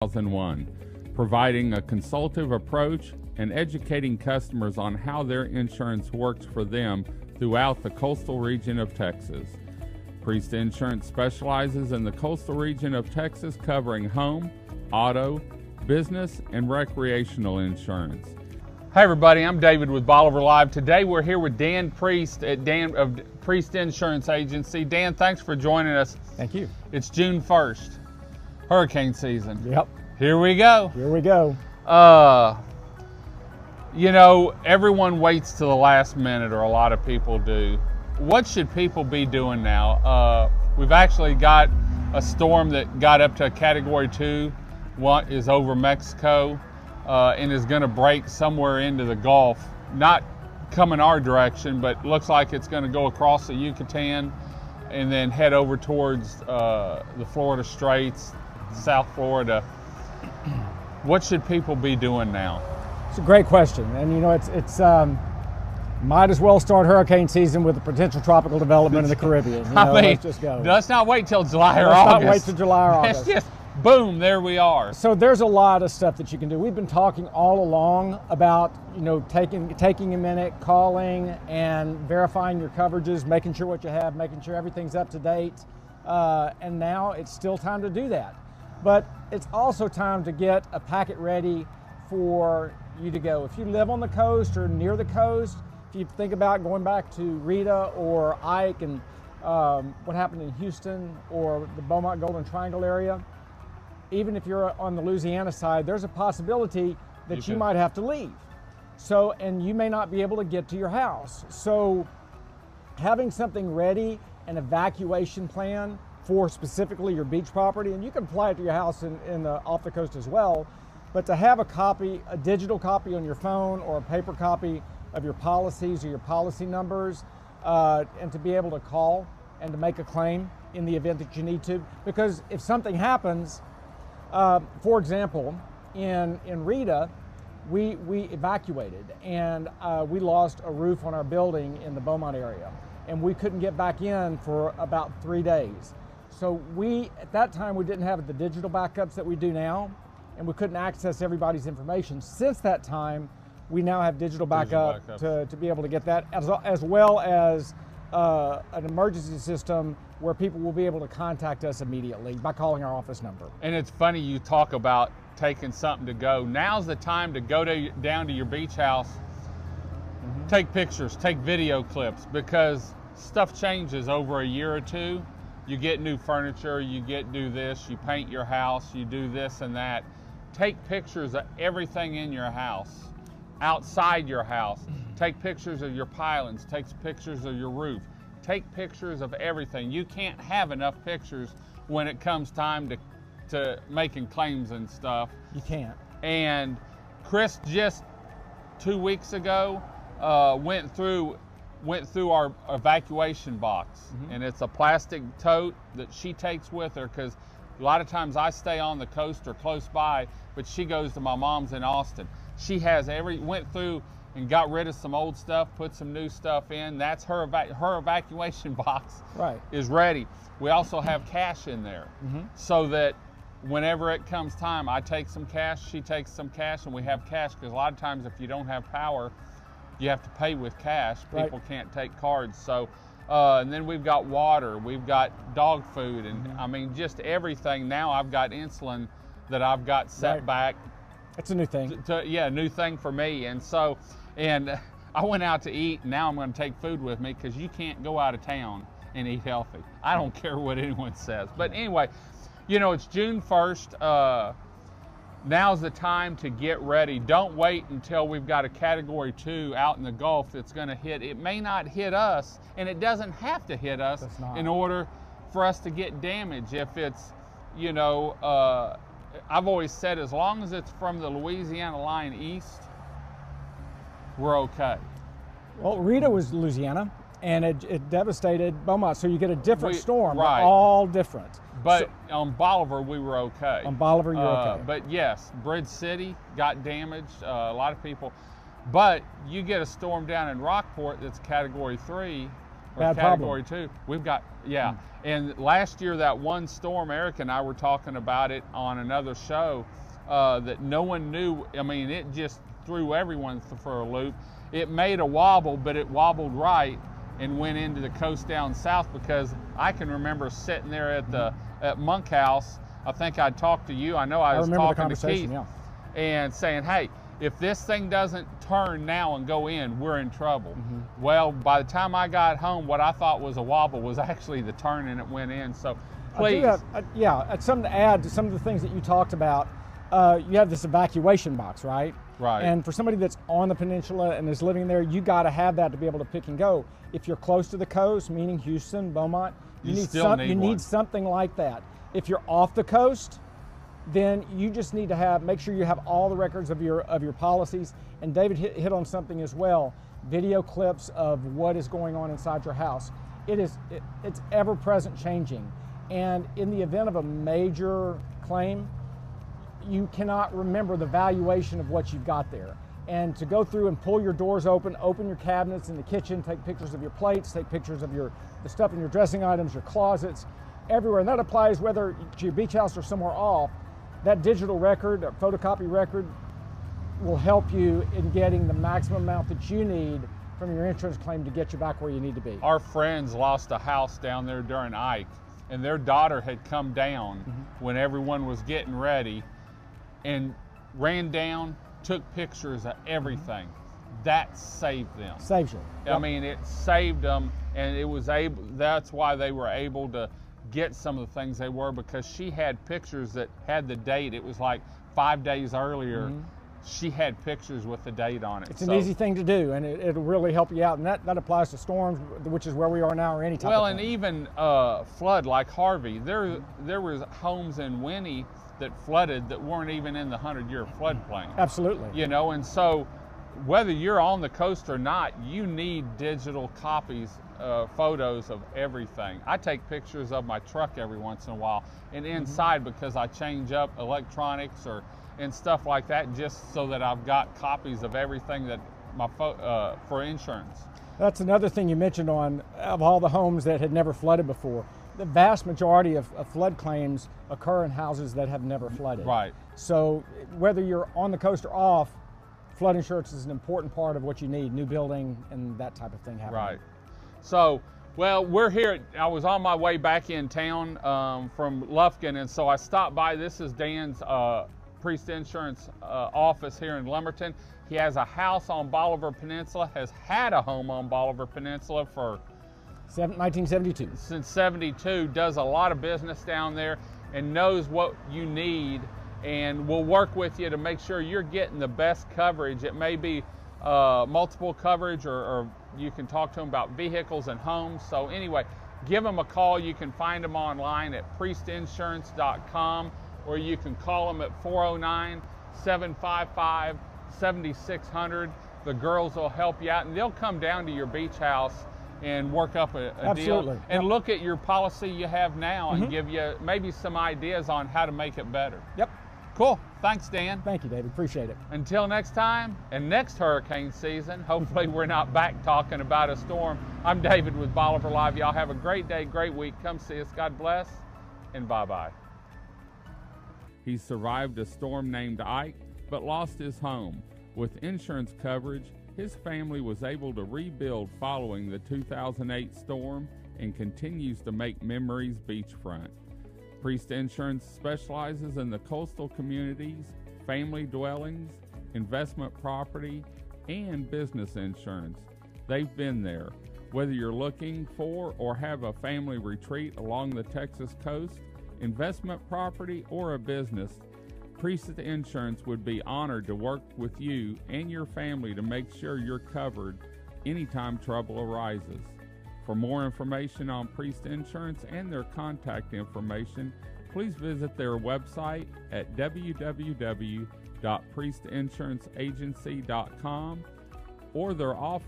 2001, providing a consultative approach and educating customers on how their insurance works for them throughout the coastal region of Texas. Priest Insurance specializes in the coastal region of Texas, covering home, auto, business, and recreational insurance. Hi everybody, I'm David with Bolivar Live. Today we're here with Dan Priest at Priest Insurance Agency. Dan, thanks for joining us. Thank you. It's June 1st, hurricane season. Yep. Here we go. Here we go. You know, everyone waits to the last minute, or a lot of people do. What should people be doing now? We've actually got a storm that got up to a Category 2, what is over Mexico, and is going to break somewhere into the Gulf. Not coming our direction, but looks like it's going to go across the Yucatan and then head over towards the Florida Straits, South Florida. What should people be doing now? It's a great question, and you know, it's might as well start hurricane season with a potential tropical development in the Caribbean. You know, I mean, let's just go. Let's not wait till July or Let's August. not wait till July or August. It's just boom, there we are. So there's a lot of stuff that you can do. We've been talking all along about, you know, taking a minute, calling and verifying your coverages, making sure what you have, making sure everything's up to date, and now it's still time to do that. But it's also time to get a packet ready for you to go. If you live on the coast or near the coast, if you think about going back to Rita or Ike and what happened in Houston or the Beaumont Golden Triangle area, even if you're on the Louisiana side, there's a possibility that you might have to leave. So, and you may not be able to get to your house. So having something ready, an evacuation plan for specifically your beach property, and you can apply it to your house in the off the coast as well, but to have a copy, a digital copy on your phone or a paper copy of your policies or your policy numbers, and to be able to call and to make a claim in the event that you need to. Because if something happens, for example, in Rita, we evacuated and we lost a roof on our building in the Beaumont area, and we couldn't get back in for about 3 days. So at that time, we didn't have the digital backups that we do now, and we couldn't access everybody's information. Since that time, we now have digital backup to be able to get that, as well as an emergency system where people will be able to contact us immediately by calling our office number. And it's funny you talk about taking something to go. Now's the time to go down to your beach house, take pictures, take video clips, because stuff changes over a year or two. You get new furniture, you do this, you paint your house, you do this and that. Take pictures of everything in your house, outside your house. Take pictures of your pilings, take pictures of your roof. Take pictures of everything. You can't have enough pictures when it comes time to making claims and stuff. You can't. And Chris just 2 weeks ago went through our evacuation box, and it's a plastic tote that she takes with her, because a lot of times I stay on the coast or close by, but she goes to my mom's in Austin. She has went through and got rid of some old stuff, put some new stuff in. That's her evacuation box. Right. Is ready. We also have cash in there, so that whenever it comes time, I take some cash, she takes some cash, and we have cash, because a lot of times if you don't have power, you have to pay with cash. People can't take cards. So, and then we've got water, we've got dog food, and I mean, just everything. Now I've got insulin that I've got set back. That's a new thing. Yeah, new thing for me. And so, and I went out to eat, and now I'm going to take food with me, because you can't go out of town and eat healthy. I don't care what anyone says. But anyway, you know, it's June 1st. Now's the time to get ready. Don't wait until we've got a Category 2 out in the Gulf that's going to hit. It may not hit us, and it doesn't have to hit us in order for us to get damage. If it's, you know, I've always said, as long as it's from the Louisiana line east, we're okay. Well, Rita was Louisiana, and it devastated Beaumont, so you get a different storm. Right. They're all different. But on Bolivar, we were okay. On Bolivar, you're okay. But yes, Bridge City got damaged, a lot of people. But you get a storm down in Rockport that's Category 3, or Bad Category problem. 2. We've got, yeah. And last year, that one storm, Eric and I were talking about it on another show, that no one knew. I mean, it just threw everyone for a loop. It made a wobble, but it wobbled right and went into the coast down south, because I can remember sitting there at Monkhouse. I think I talked to you. I know I was talking to Keith, yeah. and saying, hey, if this thing doesn't turn now and go in, we're in trouble. Well, by the time I got home, what I thought was a wobble was actually the turn, and it went in. So please. Something to add to some of the things that you talked about. You have this evacuation box, right? Right. And for somebody that's on the peninsula and is living there, you got to have that to be able to pick and go. If you're close to the coast, meaning Houston, Beaumont, you need something like that. If you're off the coast, then you just need to make sure you have all the records of your policies. And David hit on something as well: video clips of what is going on inside your house. It's ever present changing, and in the event of a major claim, you cannot remember the valuation of what you've got there. And to go through and pull your doors open your cabinets in the kitchen, take pictures of your plates, take pictures of the stuff in your dressing items, your closets, everywhere. And that applies whether to your beach house or somewhere off. That digital record, that photocopy record, will help you in getting the maximum amount that you need from your insurance claim to get you back where you need to be. Our friends lost a house down there during Ike, and their daughter had come down when everyone was getting ready, and ran down, took pictures of everything. That saved them. Saves you. Yep. I mean, it saved them, and that's why they were able to get some of the things they were, because she had pictures that had the date. It was like 5 days earlier. She had pictures with the date on it. It's an easy thing to do, and it'll really help you out. And that applies to storms, which is where we are now, or any type of thing. Well, and even flood like Harvey. There was homes in Winnie that flooded that weren't even in the 100-year floodplain. Absolutely. You know, and so whether you're on the coast or not, you need digital copies, photos of everything. I take pictures of my truck every once in a while, and inside, because I change up electronics and stuff like that, just so that I've got copies of everything that for insurance. That's another thing you mentioned of all the homes that had never flooded before. The vast majority of flood claims occur in houses that have never flooded. Right. So whether you're on the coast or off, flood insurance is an important part of what you need, new building and that type of thing happening. Right. So, well, we're here. I was on my way back in town from Lufkin, and so I stopped by. This is Dan's Priest Insurance office here in Lumberton. He has a house on Bolivar Peninsula, has had a home on Bolivar Peninsula for 1972. Since 72, does a lot of business down there and knows what you need, and will work with you to make sure you're getting the best coverage. It may be multiple coverage, or you can talk to him about vehicles and homes. So anyway, give him a call. You can find him online at priestinsurance.com, or you can call him at 409-755-7600. The girls will help you out, and they'll come down to your beach house and work up a deal, and look at your policy you have now and give you maybe some ideas on how to make it better. Yep. Cool. Thanks, Dan. Thank you, David. Appreciate it. Until next time, and next hurricane season, hopefully we're not back talking about a storm. I'm David with Bolivar Live. Y'all have a great day, great week. Come see us. God bless, and bye-bye. He survived a storm named Ike, but lost his home. With insurance coverage, his family was able to rebuild following the 2008 storm and continues to make memories beachfront. Priest Insurance specializes in the coastal communities, family dwellings, investment property, and business insurance. They've been there. Whether you're looking for or have a family retreat along the Texas coast, investment property, or a business, Priest Insurance would be honored to work with you and your family to make sure you're covered anytime trouble arises. For more information on Priest Insurance and their contact information, please visit their website at www.priestinsuranceenagency.com or their office